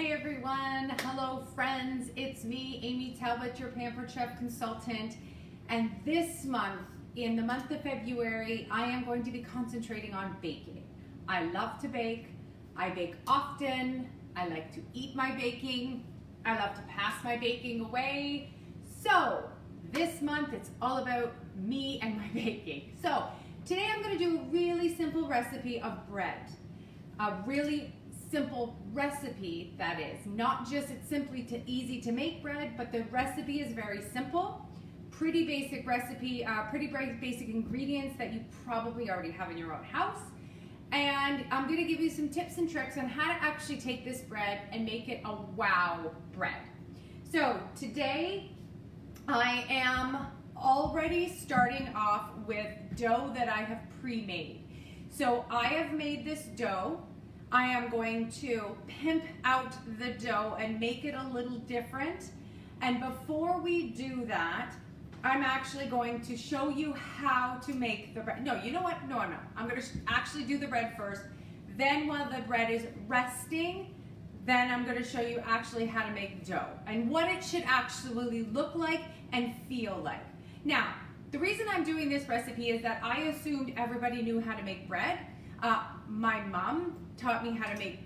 Hey everyone, hello friends, it's me, Aimee Talbot, your Pampered Chef consultant, and this month, in the month of February, I am going to be concentrating on baking. I love to bake, I bake often, I like to eat my baking, I love to pass my baking away, so this month it's all about me and my baking. So today I'm going to do a really simple recipe of bread, a really simple recipe that is. Not just it's simply easy to make bread, but the recipe is very simple. Pretty basic recipe, pretty basic ingredients that you probably already have in your own house. And I'm gonna give you some tips and tricks on how to actually take this bread and make it a wow bread. So today I am already starting off with dough that I have pre-made. So I have made this dough. I am going to pimp out the dough and make it a little different. And before we do that, I'm actually going to show you how to make the bread. No, you know what? No, I'm going to actually do the bread first. Then while the bread is resting, then I'm going to show you actually how to make dough and what it should actually look like and feel like. Now, the reason I'm doing this recipe is that I assumed everybody knew how to make bread. My mom taught me how to make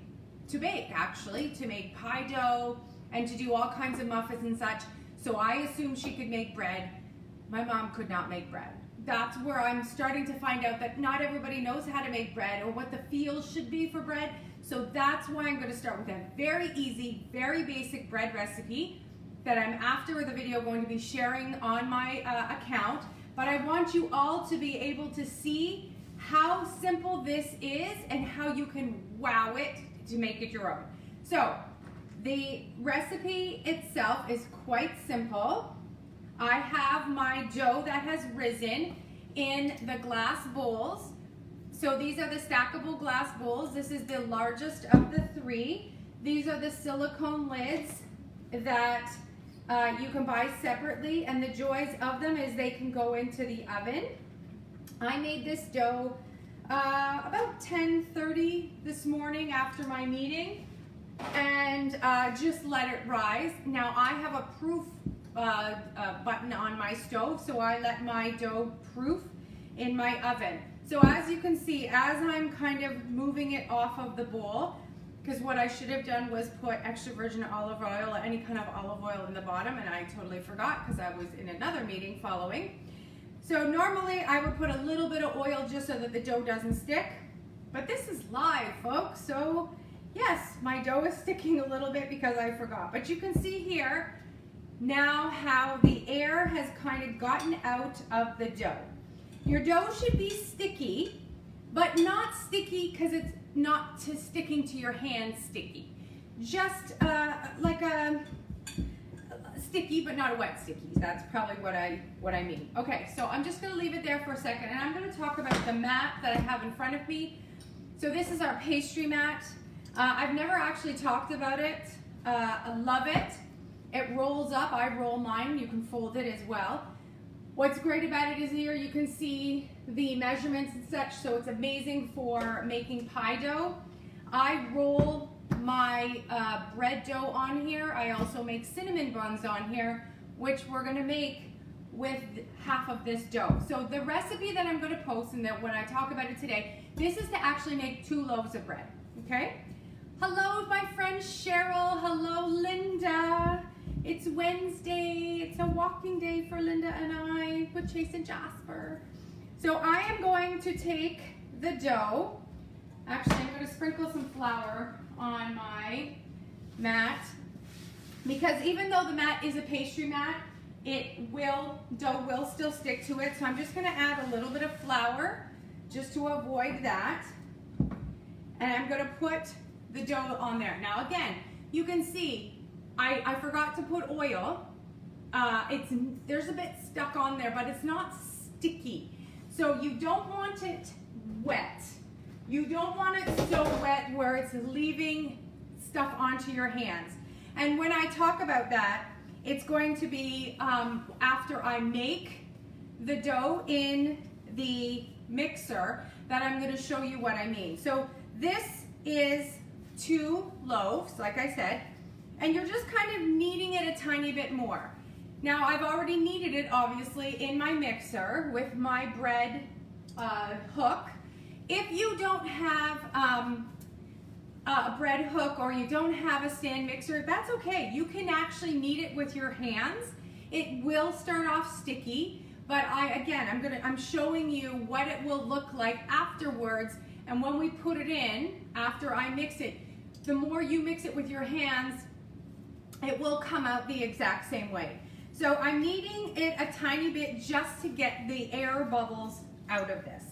pie dough and to do all kinds of muffins and such. So I assumed she could make bread. My mom could not make bread. That's where I'm starting to find out that not everybody knows how to make bread or what the feel should be for bread. So that's why I'm going to start with a very easy, very basic bread recipe that I'm after the video going to be sharing on my account. But I want you all to be able to see how simple this is and how you can wow it to make it your own. So the recipe itself is quite simple. I have my dough that has risen in the glass bowls. So these are the stackable glass bowls. This is the largest of the three. These are the silicone lids that you can buy separately, and the joys of them is they can go into the oven. I made this dough about 10:30 this morning after my meeting, and just let it rise. Now I have a proof button on my stove, so I let my dough proof in my oven. So as you can see, as I'm kind of moving it off of the bowl, because what I should have done was put extra virgin olive oil or any kind of olive oil in the bottom, and I totally forgot because I was in another meeting following. So normally I would put a little bit of oil just so that the dough doesn't stick, but this is live, folks. So yes, my dough is sticking a little bit because I forgot, but you can see here now how the air has kind of gotten out of the dough. Your dough should be sticky, but not sticky because it's not sticking to your hand sticky. Just like a sticky, but not a wet sticky. That's probably what I mean. Okay, so I'm just going to leave it there for a second, and I'm going to talk about the mat that I have in front of me. So this is our pastry mat. I've never actually talked about it. I love it. It rolls up. I roll mine. You can fold it as well. What's great about it is here you can see the measurements and such, so it's amazing for making pie dough. I roll my bread dough on here. I also make cinnamon buns on here, which we're going to make with half of this dough. So the recipe that I'm going to post, and that when I talk about it today, this is to actually make 2 loaves of bread, okay? Hello, my friend Cheryl. Hello, Linda. It's Wednesday. It's a walking day for Linda and I with Chase and Jasper. So I am going to take the dough. Actually, I'm going to sprinkle some flour on my mat, because even though the mat is a pastry mat, dough will still stick to it. So I'm just going to add a little bit of flour just to avoid that. And I'm going to put the dough on there. Now again, you can see I forgot to put oil. There's a bit stuck on there, but it's not sticky. So you don't want it wet. You don't want it so wet where it's leaving stuff onto your hands. And when I talk about that, it's going to be after I make the dough in the mixer that I'm going to show you what I mean. So this is 2 loaves, like I said, and you're just kind of kneading it a tiny bit more. Now I've already kneaded it obviously in my mixer with my bread hook. If you don't have a bread hook or you don't have a stand mixer, that's okay. You can actually knead it with your hands. It will start off sticky, but I'm showing you what it will look like afterwards. And when we put it in, after I mix it, the more you mix it with your hands, it will come out the exact same way. So I'm kneading it a tiny bit just to get the air bubbles out of this.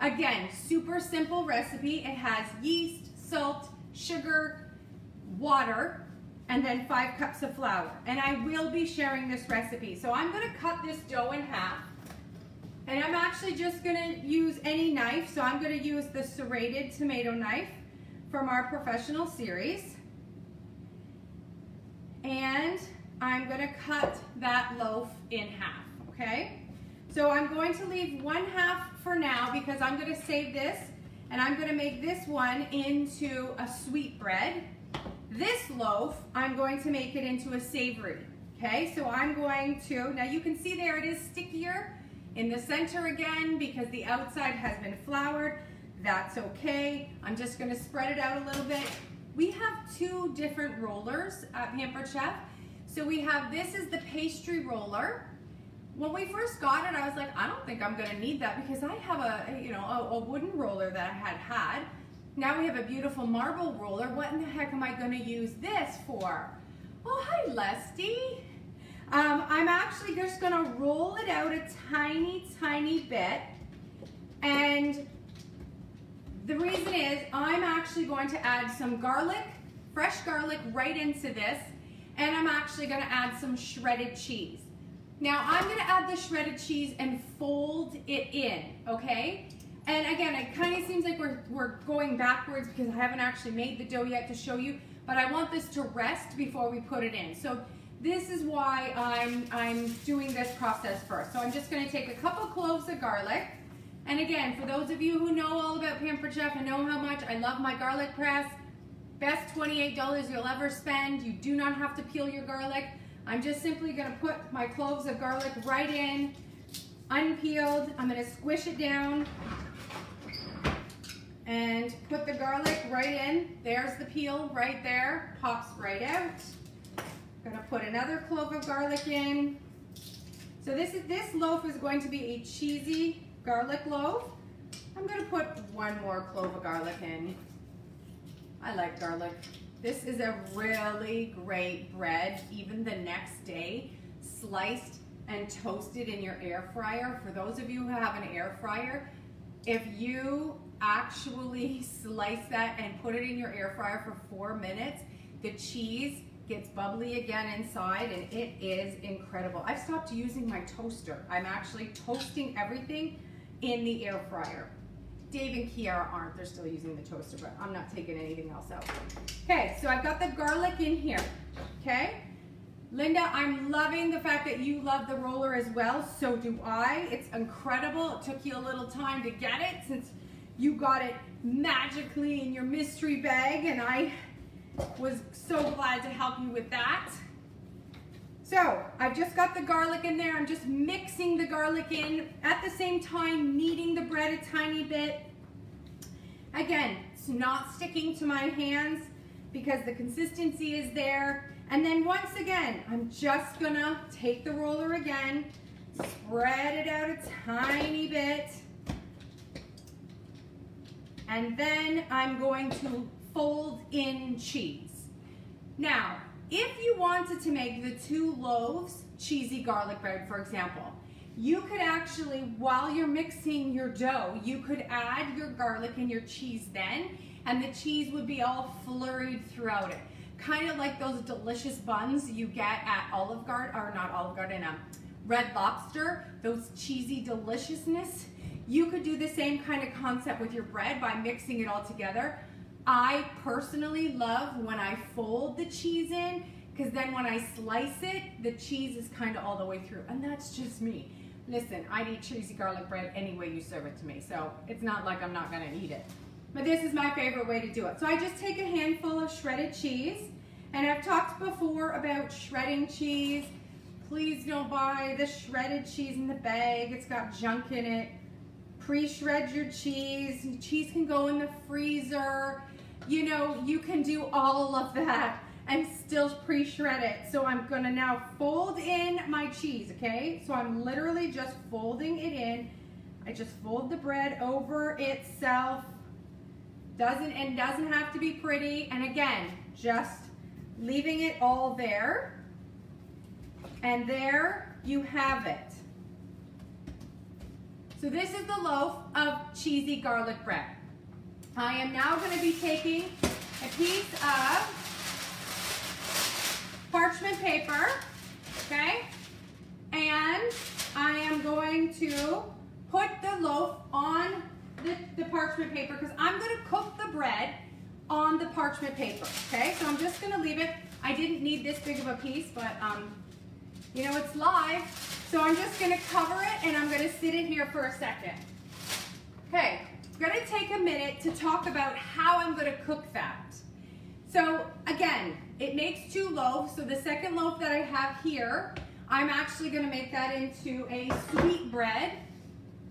Again, super simple recipe. It has yeast, salt, sugar, water, and then 5 cups of flour. And I will be sharing this recipe. So I'm gonna cut this dough in half. And I'm actually just gonna use any knife. So I'm gonna use the serrated tomato knife from our professional series. And I'm gonna cut that loaf in half, okay? So I'm going to leave 1/2 for now because I'm gonna save this and I'm gonna make this one into a sweet bread. This loaf, I'm going to make it into a savory, okay? So I'm going to, now you can see there it is stickier in the center again because the outside has been floured. That's okay. I'm just gonna spread it out a little bit. We have 2 different rollers at Pampered Chef. So we have, this is the pastry roller. When we first got it, I was like, I don't think I'm gonna need that because I have a wooden roller that I had. Now we have a beautiful marble roller. What in the heck am I gonna use this for? Oh, hi, Lesty. I'm actually just gonna roll it out a tiny, tiny bit. And the reason is I'm actually going to add some garlic, fresh garlic right into this. And I'm actually gonna add some shredded cheese. Now I'm gonna add the shredded cheese and fold it in, okay? And again, it kind of seems like we're going backwards because I haven't actually made the dough yet to show you, but I want this to rest before we put it in. So this is why I'm doing this process first. So I'm just gonna take a couple cloves of garlic. And again, for those of you who know all about Pampered Chef and know how much I love my garlic press, best $28 you'll ever spend. You do not have to peel your garlic. I'm just simply gonna put my cloves of garlic right in, unpeeled. I'm gonna squish it down and put the garlic right in. There's the peel right there, pops right out. Gonna put another clove of garlic in. So this loaf is going to be a cheesy garlic loaf. I'm gonna put 1 more clove of garlic in. I like garlic. This is a really great bread, even the next day, sliced and toasted in your air fryer. For those of you who have an air fryer, if you actually slice that and put it in your air fryer for 4 minutes, the cheese gets bubbly again inside and it is incredible. I've stopped using my toaster. I'm actually toasting everything in the air fryer. Dave and Kiara aren't, they're still using the toaster, but I'm not taking anything else out. Okay, so I've got the garlic in here, okay? Linda, I'm loving the fact that you love the roller as well, so do I. It's incredible. It took you a little time to get it since you got it magically in your mystery bag, and I was so glad to help you with that. So I've just got the garlic in there. I'm just mixing the garlic in at the same time, kneading the bread a tiny bit. Again, it's not sticking to my hands because the consistency is there. And then once again, I'm just gonna take the roller again, spread it out a tiny bit, and then I'm going to fold in cheese. Now, if you wanted to make the 2 loaves cheesy garlic bread, for example, you could actually, while you're mixing your dough, you could add your garlic and your cheese then, and the cheese would be all flurried throughout it. Kind of like those delicious buns you get at Olive Garden, or not Olive Garden, Red Lobster, those cheesy deliciousness. You could do the same kind of concept with your bread by mixing it all together. I personally love when I fold the cheese in, because then when I slice it, the cheese is kind of all the way through, and that's just me. Listen, I'd eat cheesy garlic bread any way you serve it to me, so it's not like I'm not gonna eat it. but this is my favorite way to do it. So I just take a handful of shredded cheese, and I've talked before about shredding cheese. Please don't buy the shredded cheese in the bag. It's got junk in it. Pre-shred your cheese. Cheese can go in the freezer. You know, you can do all of that and still pre-shred it. So I'm gonna now fold in my cheese, okay? So I'm literally just folding it in. I just fold the bread over itself. Doesn't have to be pretty. And again, just leaving it all there. And there you have it. So this is the loaf of cheesy garlic bread. I am now going to be taking a piece of parchment paper, okay? And I am going to put the loaf on the parchment paper because I'm going to cook the bread on the parchment paper, okay? So I'm just going to leave it. I didn't need this big of a piece, but you know, it's live. So I'm just going to cover it and I'm going to sit in here for a second. Okay, I'm going to take a minute to talk about how I'm going to cook that. So again, it makes 2 loaves. So the second loaf that I have here, I'm actually going to make that into a sweet bread.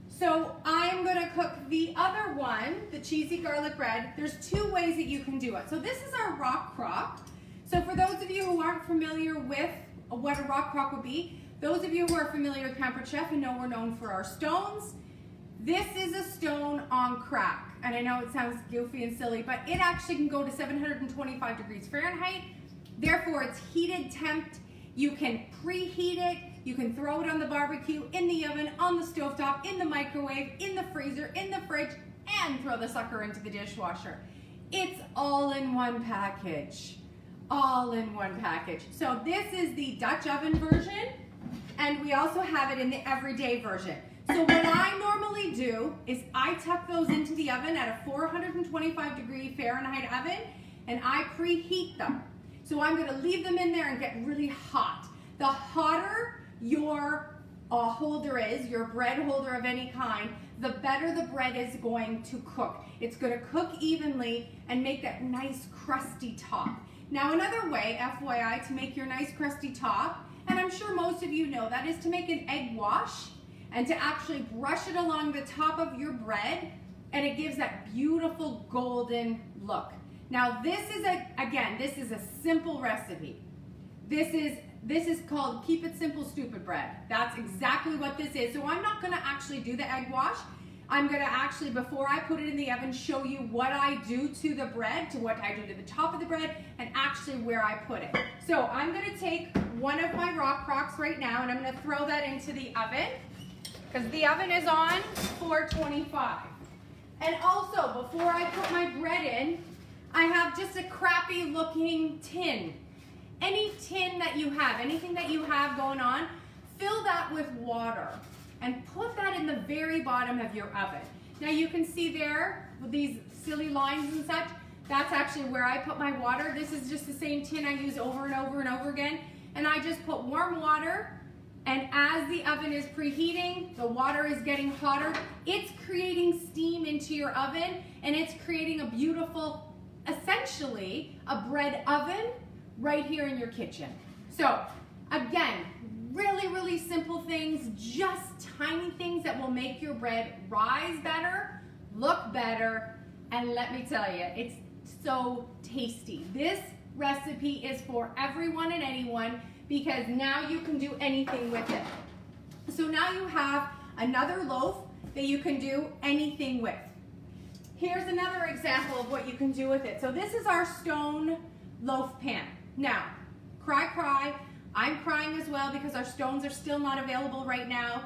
So I'm going to cook the other one, the cheesy garlic bread. There's 2 ways that you can do it. So this is our rock crock. So for those of you who aren't familiar with what a rock crock would be, those of you who are familiar with Pampered Chef and know we're known for our stones, this is a stone on crack. And I know it sounds goofy and silly, but it actually can go to 725 degrees Fahrenheit. Therefore, it's heated temp. You can preheat it. You can throw it on the barbecue, in the oven, on the stovetop, in the microwave, in the freezer, in the fridge, and throw the sucker into the dishwasher. It's all in one package. All in one package. So this is the Dutch oven version, and we also have it in the everyday version. So what I normally do is I tuck those into the oven at a 425 degree Fahrenheit oven, and I preheat them. So I'm going to leave them in there and get really hot. The hotter your holder is, your bread holder of any kind, the better the bread is going to cook. It's going to cook evenly and make that nice crusty top. Now another way, FYI, to make your nice crusty top, and I'm sure most of you know that, is to make an egg wash and to actually brush it along the top of your bread, and it gives that beautiful golden look. Now this is this is a simple recipe. This is called Keep It Simple Stupid Bread. That's exactly what this is. So I'm not gonna actually do the egg wash. I'm gonna actually, before I put it in the oven, show you what I do to the bread, to what I do to the top of the bread, and actually where I put it. So I'm gonna take one of my rock crocks right now, and I'm gonna throw that into the oven, because the oven is on 425. And also, before I put my bread in, I have just a crappy looking tin. Any tin that you have, anything that you have going on, fill that with water and put that in the very bottom of your oven. Now you can see there with these silly lines and such, that's actually where I put my water. This is just the same tin I use over and over and over again. And I just put warm water, and as the oven is preheating, the water is getting hotter, it's creating steam into your oven, and it's creating a beautiful, essentially, a bread oven right here in your kitchen. So again, really, really simple things, just tiny things that will make your bread rise better, look better, and let me tell you, it's so tasty. This recipe is for everyone and anyone, because now you can do anything with it. So now you have another loaf that you can do anything with. Here's another example of what you can do with it. So this is our stone loaf pan. Now, cry, I'm crying as well because our stones are still not available right now.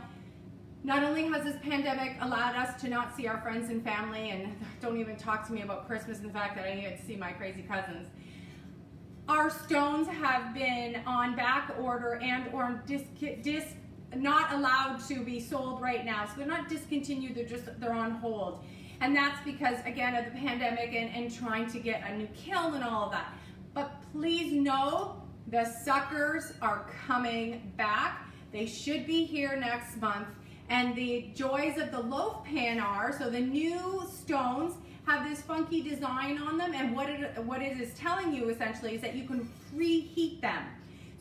Not only has this pandemic allowed us to not see our friends and family, and don't even talk to me about Christmas and the fact that I get to see my crazy cousins. Our stones have been on back order and or not allowed to be sold right now. So they're not discontinued, they're on hold. And that's because, again, of the pandemic and trying to get a new kiln and all of that. But please know, the suckers are coming back. They should be here next month. And the joys of the loaf pan are, so the new stones have this funky design on them, and what it is telling you essentially is that you can preheat them.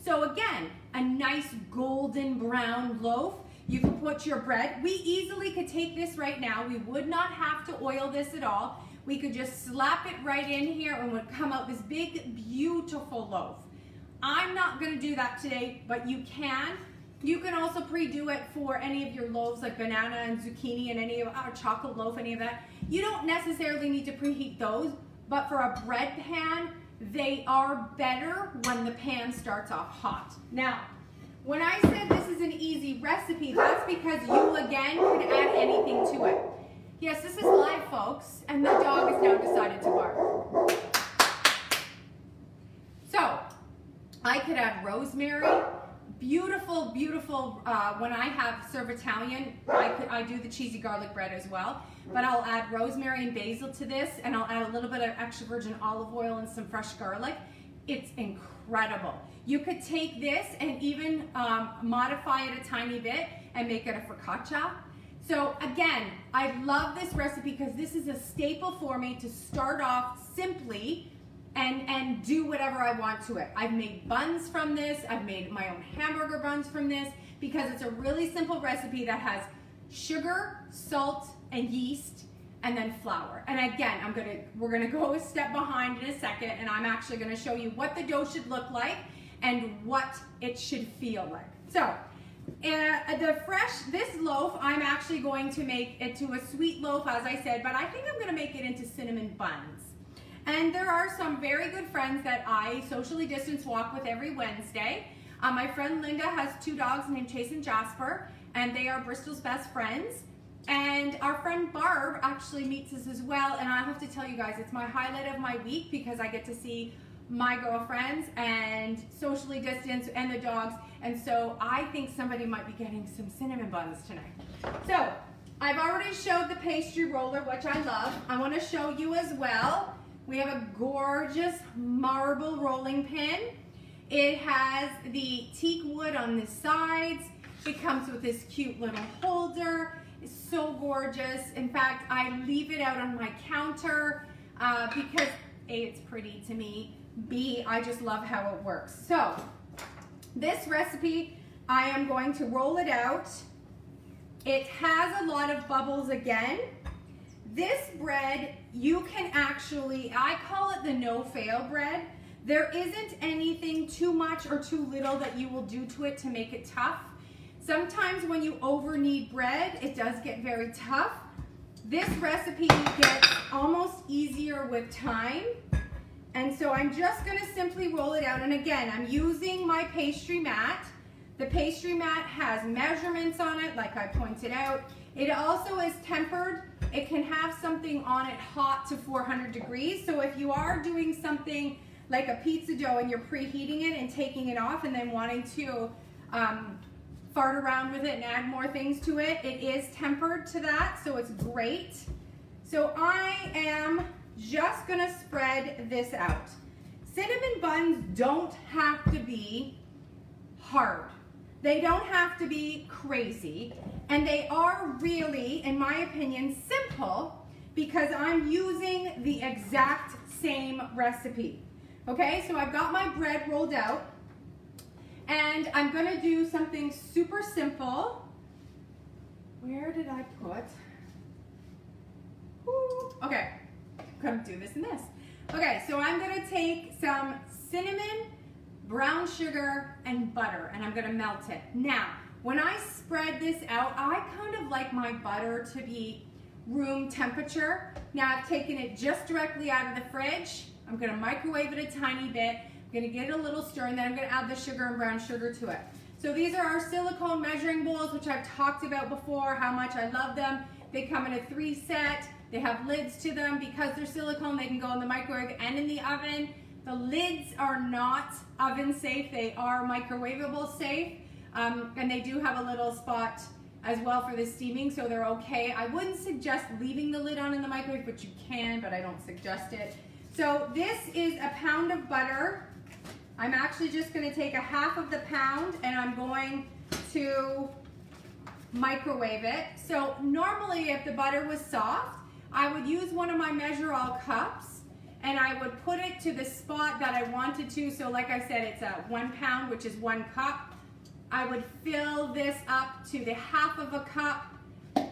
So again, a nice golden brown loaf. You can put your bread. We easily could take this right now. We would not have to oil this at all. We could just slap it right in here and would come out this big, beautiful loaf. I'm not gonna do that today, but you can. You can also pre-do it for any of your loaves like banana and zucchini and any of our chocolate loaf, any of that. You don't necessarily need to preheat those, but for a bread pan, they are better when the pan starts off hot. Now, when I said this is an easy recipe, that's because you again can add anything to it. Yes, this is live, folks, and the dog has now decided to bark. So, I could add rosemary. Beautiful, beautiful, when I serve Italian, I do the cheesy garlic bread as well, but I'll add rosemary and basil to this, and I'll add a little bit of extra virgin olive oil and some fresh garlic. It's incredible. You could take this and even modify it a tiny bit and make it a focaccia. So again, I love this recipe because this is a staple for me to start off simply and do whatever I want to it. I've made buns from this. I've made my own hamburger buns from this because it's a really simple recipe that has sugar, salt, and yeast, and then flour. And again, we're gonna go a step behind in a second, and I'm actually gonna show you what the dough should look like and what it should feel like. So, this loaf, I'm actually going to make it to a sweet loaf, as I said, but I think I'm gonna make it into cinnamon buns. And there are some very good friends that I socially distance walk with every Wednesday. My friend Linda has 2 dogs named Chase and Jasper, and they are Bristol's best friends. And our friend Barb actually meets us as well, and I have to tell you guys, it's my highlight of my week because I get to see my girlfriends and socially distance and the dogs, and so I think somebody might be getting some cinnamon buns tonight. So, I've already showed the pastry roller, which I love. I want to show you as well. We have a gorgeous marble rolling pin. It has the teak wood on the sides. It comes with this cute little holder. It's so gorgeous. In fact, I leave it out on my counter because A, it's pretty to me. B, I just love how it works. So, this recipe, I am going to roll it out. It has a lot of bubbles again. This bread, you can actually, I call it the no-fail bread. There isn't anything too much or too little that you will do to it to make it tough. Sometimes when you over-knead bread, it does get very tough. This recipe gets almost easier with time. And so I'm just gonna simply roll it out. And again, I'm using my pastry mat. The pastry mat has measurements on it, like I pointed out. It also is tempered. It can have something on it hot to 400 degrees. So if you are doing something like a pizza dough and you're preheating it and taking it off and then wanting to fart around with it and add more things to it, it is tempered to that, so it's great. So I am just gonna spread this out. Cinnamon buns don't have to be hard. They don't have to be crazy. And they are really, in my opinion, simple because I'm using the exact same recipe. Okay, so I've got my bread rolled out and I'm gonna do something super simple. Where did I put? Ooh, okay, I'm gonna do this and this. Okay, so I'm gonna take some cinnamon, brown sugar, and butter, and I'm gonna melt it. Now, when I spread this out, I kind of like my butter to be room temperature. Now I've taken it just directly out of the fridge. I'm gonna microwave it a tiny bit. I'm gonna get it a little stir, and then I'm gonna add the sugar and brown sugar to it. So these are our silicone measuring bowls, which I've talked about before, how much I love them. They come in a 3-set. They have lids to them. Because they're silicone, they can go in the microwave and in the oven. The lids are not oven safe. They are microwavable safe. And they do have a little spot as well for the steaming, so they're okay. I wouldn't suggest leaving the lid on in the microwave, but you can, but I don't suggest it. So this is a pound of butter. I'm actually just gonna take a half of the pound and I'm going to microwave it. So normally if the butter was soft, I would use one of my Measure All cups and I would put it to the spot that I wanted to. So like I said, it's a 1 pound, which is 1 cup. I would fill this up to the half of a cup,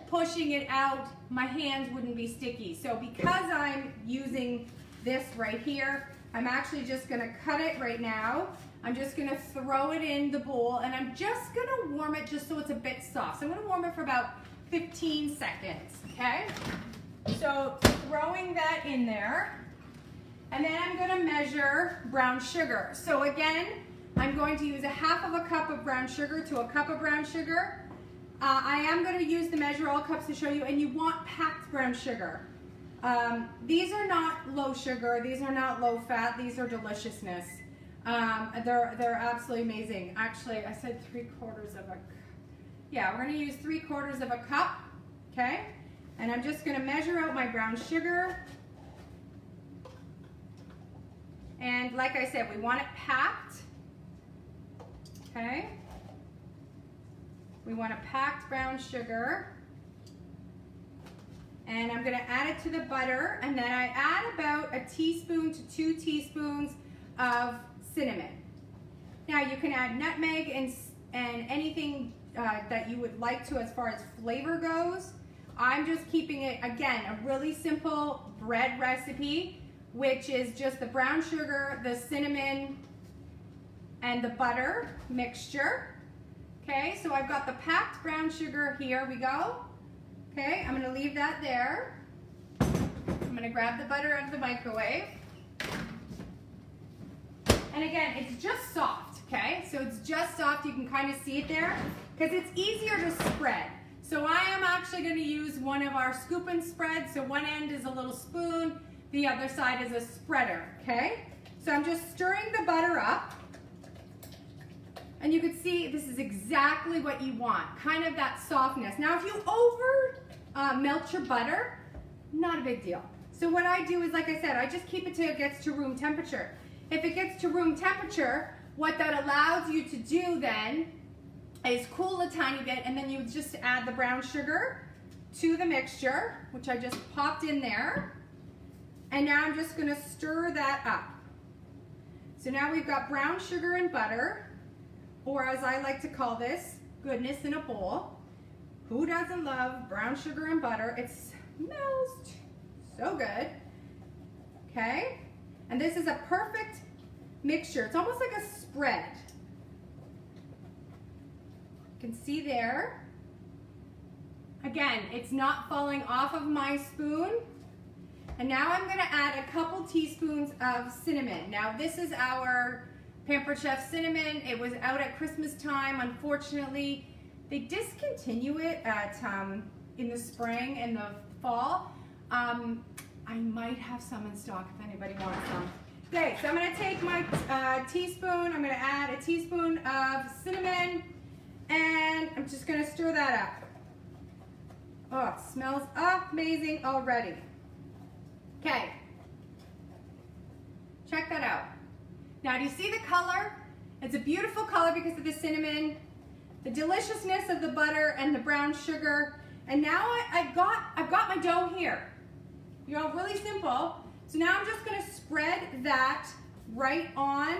pushing it out. My hands wouldn't be sticky. So because I'm using this right here, I'm actually just gonna cut it right now. I'm just gonna throw it in the bowl and I'm just gonna warm it just so it's a bit soft. So I'm gonna warm it for about 15 seconds, okay? So throwing that in there, and then I'm gonna measure brown sugar. So again, I'm going to use a half of a cup of brown sugar to a cup of brown sugar. I am gonna use the Measure All cups to show you, and you want packed brown sugar. These are not low sugar, these are not low fat, these are deliciousness. They're absolutely amazing. Actually, I said 3/4 of a, yeah, we're gonna use 3/4 of a cup, okay? And I'm just gonna measure out my brown sugar. And like I said, we want it packed, okay? We want a packed brown sugar. And I'm gonna add it to the butter, and then I add about a teaspoon to 2 teaspoons of cinnamon. Now you can add nutmeg and anything that you would like to as far as flavor goes. I'm just keeping it, again, a really simple bread recipe, which is just the brown sugar, the cinnamon, and the butter mixture. Okay, so I've got the packed brown sugar, here we go. Okay, I'm gonna leave that there. I'm gonna grab the butter out of the microwave. And again, it's just soft, okay? So it's just soft, you can kind of see it there, because it's easier to spread. So I am actually gonna use one of our scoop and spread. So one end is a little spoon, the other side is a spreader, okay? So I'm just stirring the butter up. And you can see this is exactly what you want, kind of that softness. Now if you melt your butter, not a big deal. So what I do is, like I said, I just keep it till it gets to room temperature. If it gets to room temperature, what that allows you to do then is cool a tiny bit, and then you just add the brown sugar to the mixture, which I just popped in there. And now I'm just gonna stir that up. So now we've got brown sugar and butter, or as I like to call this, goodness in a bowl. Who doesn't love brown sugar and butter? It smells so good, okay? And this is a perfect mixture. It's almost like a spread. You can see there. Again, it's not falling off of my spoon. And now I'm gonna add a couple teaspoons of cinnamon. Now this is our Pampered Chef cinnamon. It was out at Christmas time. Unfortunately, they discontinue it at in the spring and the fall. I might have some in stock if anybody wants some. Okay, so I'm gonna take my teaspoon, I'm gonna add a teaspoon of cinnamon, and I'm just gonna stir that up. Oh, it smells amazing already. Okay, check that out. Now, do you see the color? It's a beautiful color because of the cinnamon, the deliciousness of the butter and the brown sugar. And now I've got my dough here. You know, really simple. So now I'm just gonna spread that right on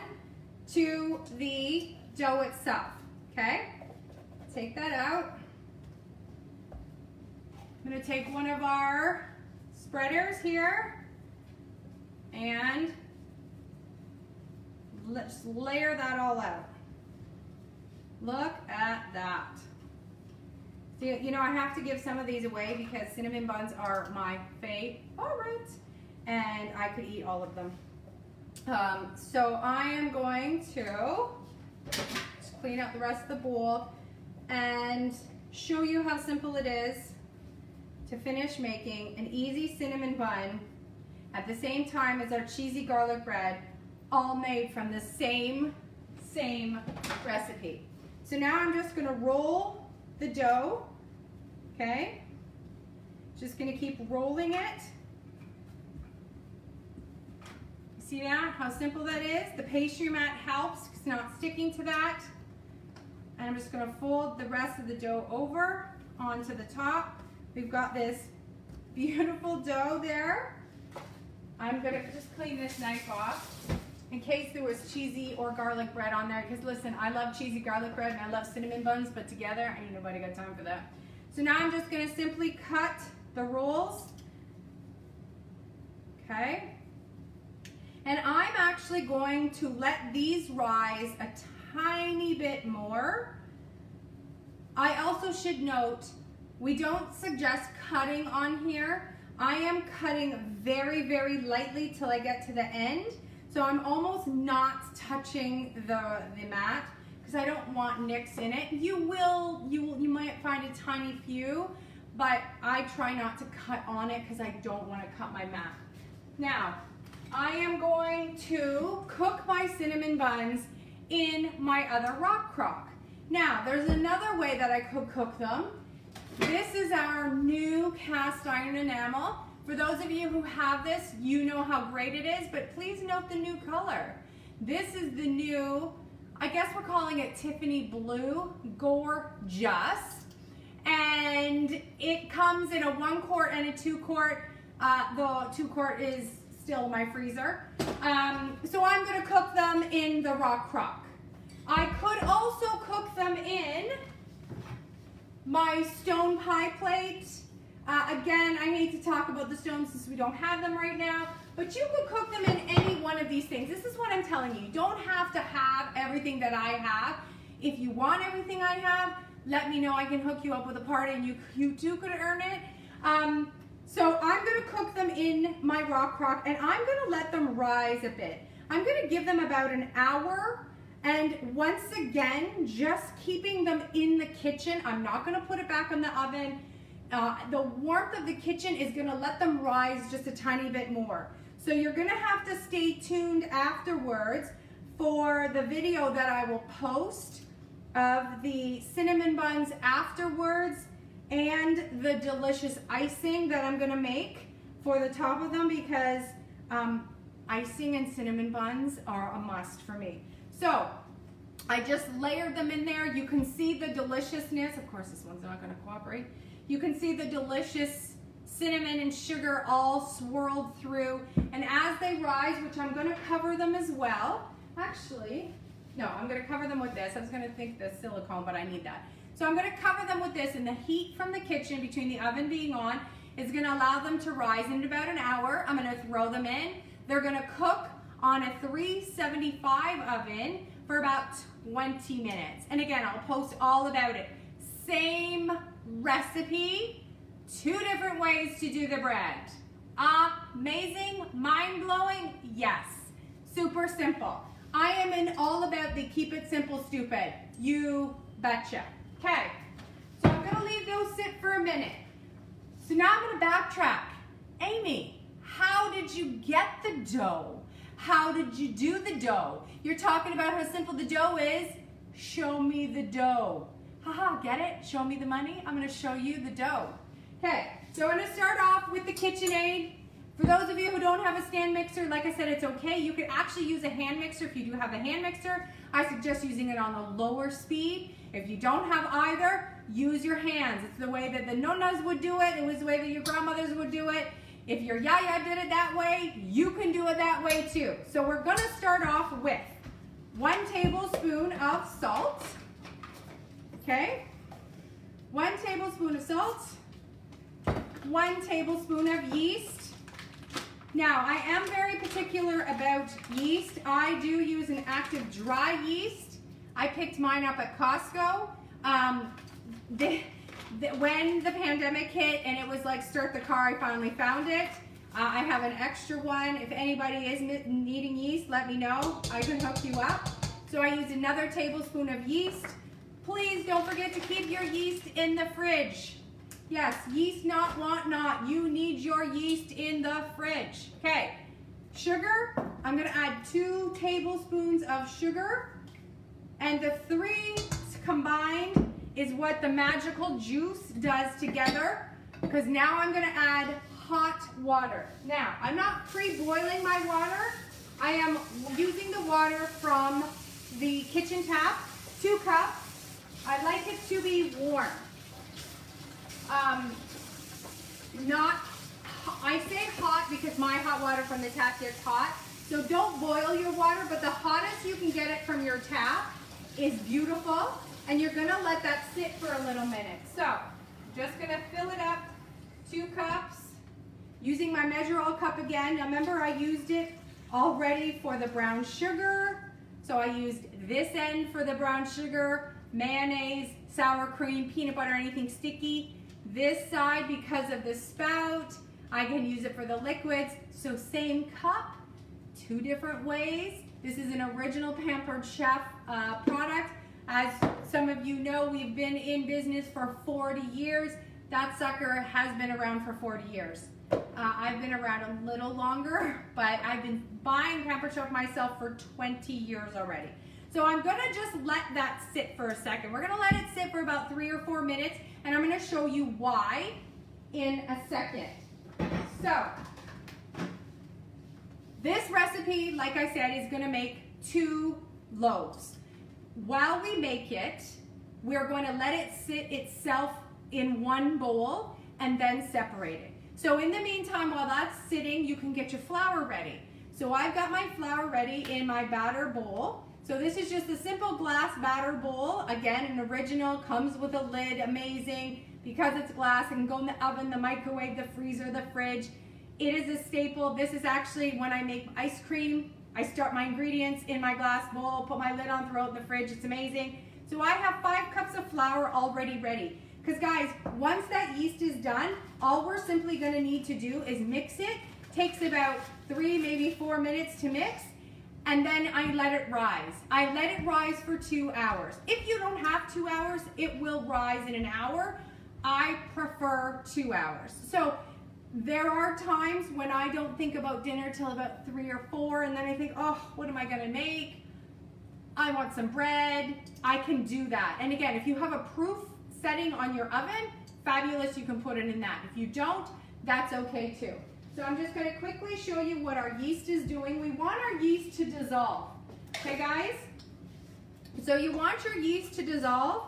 to the dough itself, okay? Take that out. I'm gonna take one of our spreaders here and let's layer that all out. Look at that. See, you know, I have to give some of these away because cinnamon buns are my favorite, and I could eat all of them. So I am going to just clean out the rest of the bowl and show you how simple it is to finish making an easy cinnamon bun at the same time as our cheesy garlic bread, all made from the same recipe. So now I'm just gonna roll the dough, okay? Just gonna keep rolling it. See now how simple that is? The pastry mat helps, it's not sticking to that. And I'm just gonna fold the rest of the dough over onto the top. We've got this beautiful dough there. I'm gonna just clean this knife off in case there was cheesy or garlic bread on there, because listen, I love cheesy garlic bread and I love cinnamon buns, but together, ain't nobody got time for that. So now I'm just gonna simply cut the rolls, okay? And I'm actually going to let these rise a tiny bit more. I also should note, we don't suggest cutting on here. I am cutting very, very lightly till I get to the end. So I'm almost not touching the mat because I don't want nicks in it. You might find a tiny few, but I try not to cut on it because I don't want to cut my mat. Now, I am going to cook my cinnamon buns in my other rock crock. Now, there's another way that I could cook them. This is our new cast iron enamel. For those of you who have this, you know how great it is, but please note the new color. This is the new, I guess we're calling it Tiffany Blue, gorgeous. And it comes in a 1 quart and a 2 quart. The 2 quart is still my freezer. So I'm gonna cook them in the rock crock. I could also cook them in my stone pie plate. Again, I hate to talk about the stones since we don't have them right now, but you could cook them in any one of these things. This is what I'm telling you. You don't have to have everything that I have. If you want everything I have, let me know. I can hook you up with a part and you too could earn it. So I'm gonna cook them in my rock crock and I'm gonna let them rise a bit. I'm gonna give them about an hour, and once again, just keeping them in the kitchen. I'm not gonna put it back in the oven. The warmth of the kitchen is gonna let them rise just a tiny bit more. So you're gonna have to stay tuned afterwards for the video that I will post of the cinnamon buns afterwards and the delicious icing that I'm gonna make for the top of them, because icing and cinnamon buns are a must for me. So I just layered them in there. You can see the deliciousness. Of course, this one's not gonna cooperate. You can see the delicious cinnamon and sugar all swirled through. And as they rise, which I'm gonna cover them as well. Actually, no, I'm gonna cover them with this. I was gonna think the silicone, but I need that. So I'm gonna cover them with this, and the heat from the kitchen between the oven being on is gonna allow them to rise in about an hour. I'm gonna throw them in. They're gonna cook on a 375 oven for about 20 minutes. And again, I'll post all about it. Same recipe, 2 different ways to do the bread. Amazing, mind-blowing, yes. Super simple. I am in all about the keep it simple, stupid. You betcha. Okay, so I'm gonna leave those sit for a minute. So now I'm gonna backtrack. Aimee, how did you get the dough? How did you do the dough? You're talking about how simple the dough is. Show me the dough. Haha, get it? Show me the money? I'm gonna show you the dough. Okay, so I'm gonna start off with the KitchenAid. For those of you who don't have a stand mixer, like I said, it's okay. You can actually use a hand mixer if you do have a hand mixer. I suggest using it on a lower speed. If you don't have either, use your hands. It's the way that the nonnas would do it. It was the way that your grandmothers would do it. If your yaya did it that way, you can do it that way too. So we're gonna start off with 1 tablespoon of salt. Okay, 1 tablespoon of salt, 1 tablespoon of yeast. Now, I am very particular about yeast. I do use an active dry yeast. I picked mine up at Costco. When the pandemic hit and it was like start the car, I finally found it. I have an extra one. If anybody is needing yeast, let me know. I can hook you up. So I used another tablespoon of yeast. Please don't forget to keep your yeast in the fridge. Yes, yeast not, want not. You need your yeast in the fridge. Okay, sugar. I'm gonna add 2 tablespoons of sugar. And the 3 combined is what the magical juice does together. Because now I'm gonna add hot water. Now, I'm not pre-boiling my water. I am using the water from the kitchen tap, 2 cups. I like it to be warm. Not I say hot because my hot water from the tap gets hot. So don't boil your water, but the hottest you can get it from your tap is beautiful. And you're gonna let that sit for a little minute. So, just gonna fill it up, 2 cups. Using my measure all cup again. Now remember I used it already for the brown sugar. So I used this end for the brown sugar, mayonnaise, sour cream, peanut butter, anything sticky. This side, because of the spout, I can use it for the liquids. So same cup, 2 different ways. This is an original Pampered Chef product. As some of you know, we've been in business for 40 years. That sucker has been around for 40 years. I've been around a little longer, but I've been buying Pampered Chef myself for 20 years already. So I'm gonna just let that sit for a second. We're gonna let it sit for about 3 or 4 minutes, and I'm gonna show you why in a second. So, this recipe, like I said, is gonna make 2 loaves. While we make it, we're going to let it sit itself in one bowl and then separate it. So in the meantime, while that's sitting, you can get your flour ready. So I've got my flour ready in my batter bowl. So this is just a simple glass batter bowl. Again, an original, comes with a lid, amazing. Because it's glass, it can go in the oven, the microwave, the freezer, the fridge. It is a staple. This is actually when I make ice cream. I start my ingredients in my glass bowl, put my lid on, throw it in the fridge. It's amazing. So I have 5 cups of flour already ready. Because guys, once that yeast is done, all we're simply going to need to do is mix it. Takes about 3, maybe 4 minutes to mix. And then I let it rise. I let it rise for 2 hours. If you don't have 2 hours, it will rise in an hour. I prefer 2 hours. So there are times when I don't think about dinner till about 3 or 4, and then I think, oh, what am I gonna make? I want some bread. I can do that. And again, if you have a proof setting on your oven, fabulous, you can put it in that. If you don't, that's okay too. So I'm just gonna quickly show you what our yeast is doing. We want our yeast to dissolve, okay guys? So you want your yeast to dissolve.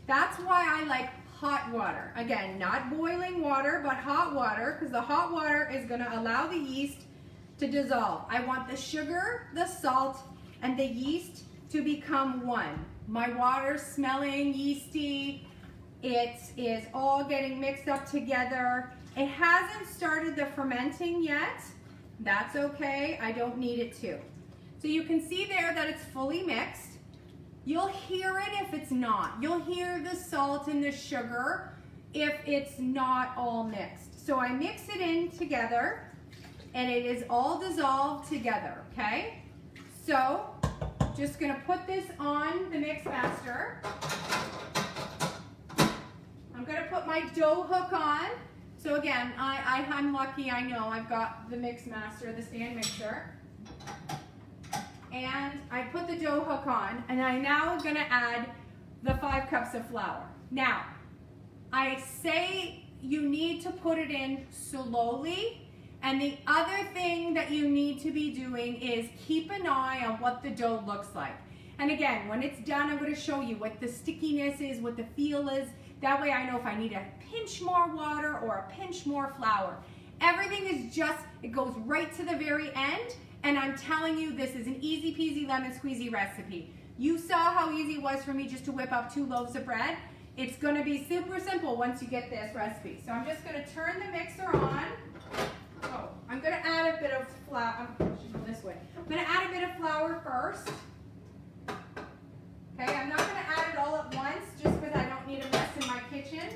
That's why I like hot water. Again, not boiling water, but hot water, because the hot water is going to allow the yeast to dissolve. I want the sugar, the salt, and the yeast to become one. My water's smelling yeasty. It is all getting mixed up together. It hasn't started the fermenting yet. That's okay. I don't need it to. So you can see there that it's fully mixed. You'll hear it if it's not. You'll hear the salt and the sugar if it's not all mixed. So I mix it in together and it is all dissolved together, okay? So just gonna put this on the mix master. I'm gonna put my dough hook on. So again, I'm lucky, I know I've got the mix master, the stand mixer. And I put the dough hook on, and I now am gonna add the 5 cups of flour. Now, I say you need to put it in slowly, and the other thing that you need to be doing is keep an eye on what the dough looks like. And again, when it's done, I'm gonna show you what the stickiness is, what the feel is. That way I know if I need a pinch more water or a pinch more flour. Everything is just, it goes right to the very end. And I'm telling you, this is an easy peasy lemon squeezy recipe. You saw how easy it was for me just to whip up 2 loaves of bread. It's gonna be super simple once you get this recipe. So I'm just gonna turn the mixer on. Oh, I'm gonna add a bit of flour. I should go this way. I'm gonna add a bit of flour first. Okay, I'm not gonna add it all at once just because I don't need a mess in my kitchen.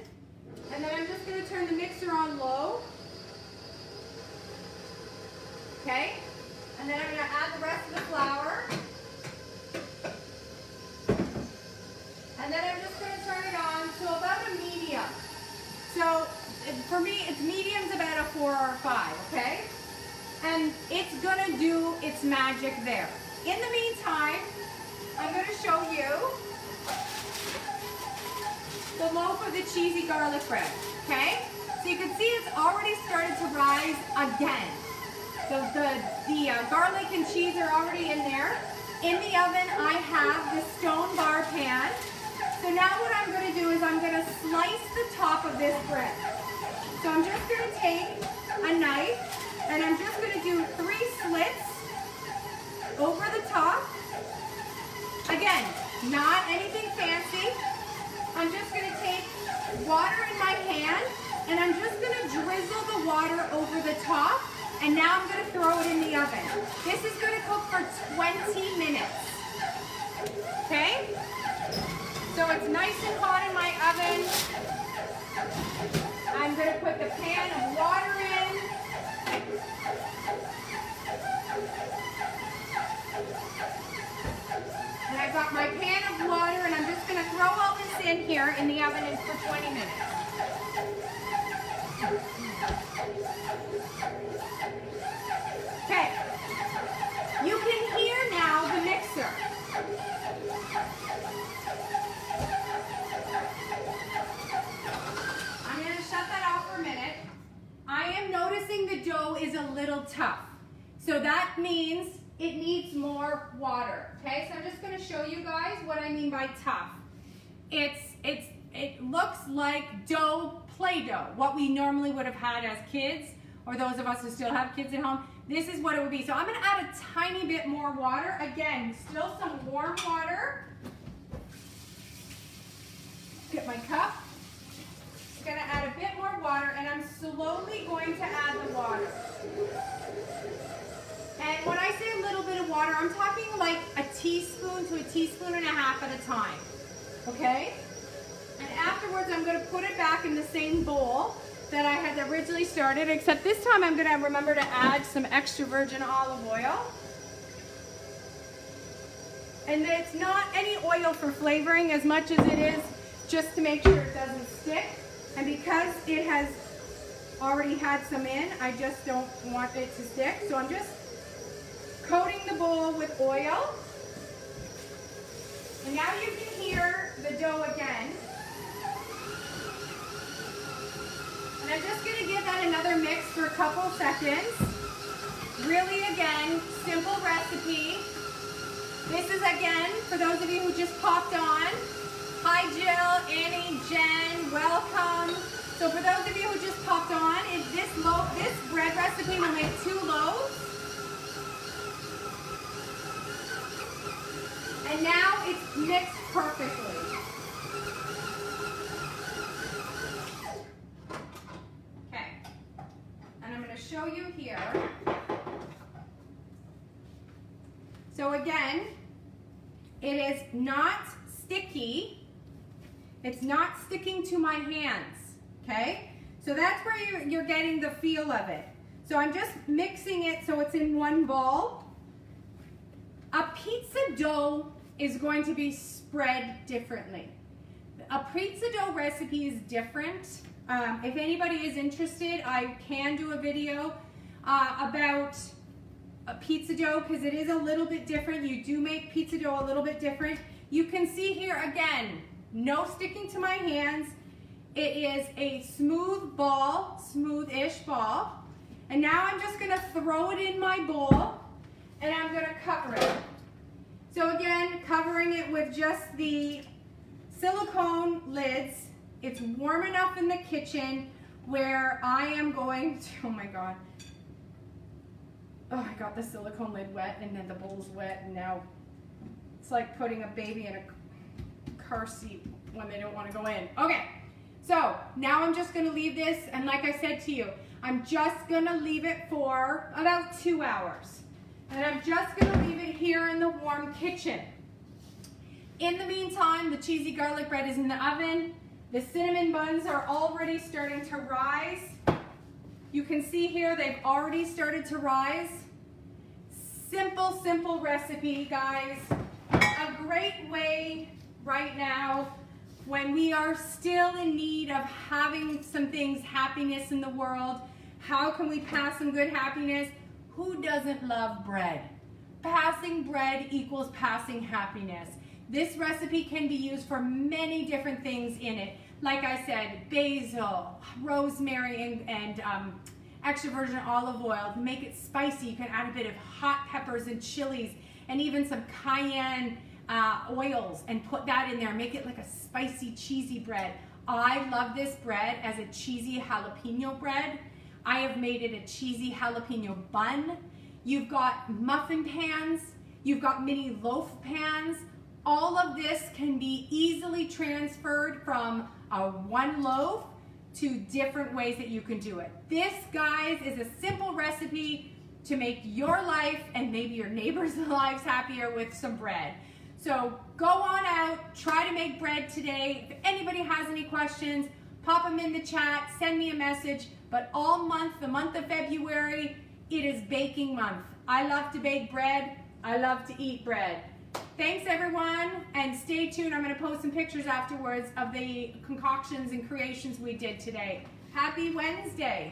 And then I'm just gonna turn the mixer on low. Okay? And then I'm going to add the rest of the flour. And then I'm just going to turn it on to about a medium. So for me, it's medium's about a 4 or a 5, okay? And it's going to do its magic there. In the meantime, I'm going to show you the loaf of the cheesy garlic bread, okay? So you can see it's already started to rise again. So the garlic and cheese are already in there. In the oven, I have the stone bar pan. So now what I'm going to do is I'm going to slice the top of this bread. So I'm just going to take a knife, and I'm just gonna do 3 slits over the top. Again, not anything fancy. I'm just gonna take water in my hand, and I'm just gonna drizzle the water over the top, and now I'm gonna throw it in the oven. This is gonna cook for 20 minutes, okay? So it's nice and hot in my oven. I'm gonna put the pan of water in. And I've got my pan of water, and I'm just gonna throw all this in here in the oven for 20 minutes. Okay, you can hear now the mixer. I'm going to shut that off for a minute. I am noticing the dough is a little tough. So that means it needs more water. Okay, so I'm just going to show you guys what I mean by tough. It looks like dough, Play-Doh, what we normally would have had as kids, or those of us who still have kids at home. This is what it would be. So I'm going to add a tiny bit more water. Again, still some warm water. Get my cup. I'm going to add a bit more water, and I'm slowly going to add the water. And when I say a little bit of water, I'm talking like a teaspoon to a teaspoon and a half at a time. Okay? And afterwards, I'm going to put it back in the same bowl that I had originally started, except this time I'm going to remember to add some extra virgin olive oil. And it's not any oil for flavoring as much as it is just to make sure it doesn't stick. And because it has already had some in, I just don't want it to stick. So I'm just coating the bowl with oil. And now you can hear the dough again. And I'm just going to give that another mix for a couple seconds. Really, again, simple recipe. This is, again, for those of you who just popped on. Hi, Jill, Annie, Jen, welcome. So for those of you who just popped on, this bread recipe will make 2 loaves. And now it's mixed perfectly. Show you here. So again, it is not sticky. It's not sticking to my hands, okay? So that's where you're getting the feel of it. So I'm just mixing it so it's in one bowl. A pizza dough is going to be spread differently. A pizza dough recipe is different. If anybody is interested, I can do a video about a pizza dough because it is a little bit different. You do make pizza dough a little bit different. You can see here again, no sticking to my hands. It is a smooth ball, smooth-ish ball. And now I'm just gonna throw it in my bowl and I'm gonna cover it. So again, covering it with just the silicone lids. It's warm enough in the kitchen where I am going to, oh my God. Oh, I got the silicone lid wet and then the bowl's wet and now it's like putting a baby in a car seat when they don't want to go in. Okay, so now I'm just gonna leave this, and like I said to you, I'm just gonna leave it for about 2 hours. And I'm just gonna leave it here in the warm kitchen. In the meantime, the cheesy garlic bread is in the oven. The cinnamon buns are already starting to rise. You can see here they've already started to rise. Simple, simple recipe, guys. A great way right now when we are still in need of having some things, happiness in the world. How can we pass some good happiness? Who doesn't love bread? Passing bread equals passing happiness. This recipe can be used for many different things in it. Like I said, basil, rosemary, and extra virgin olive oil. To make it spicy, you can add a bit of hot peppers and chilies and even some cayenne oils and put that in there. Make it like a spicy, cheesy bread. I love this bread as a cheesy jalapeno bread. I have made it a cheesy jalapeno bun. You've got muffin pans. You've got mini loaf pans. All of this can be easily transferred from one loaf to different ways that you can do it. This, guys, is a simple recipe to make your life and maybe your neighbors' lives happier with some bread. So go on out, try to make bread today. If anybody has any questions, pop them in the chat, send me a message. But all month, the month of February, it is baking month. I love to bake bread. I love to eat bread. Thanks everyone, and stay tuned. I'm going to post some pictures afterwards of the concoctions and creations we did today. Happy Wednesday.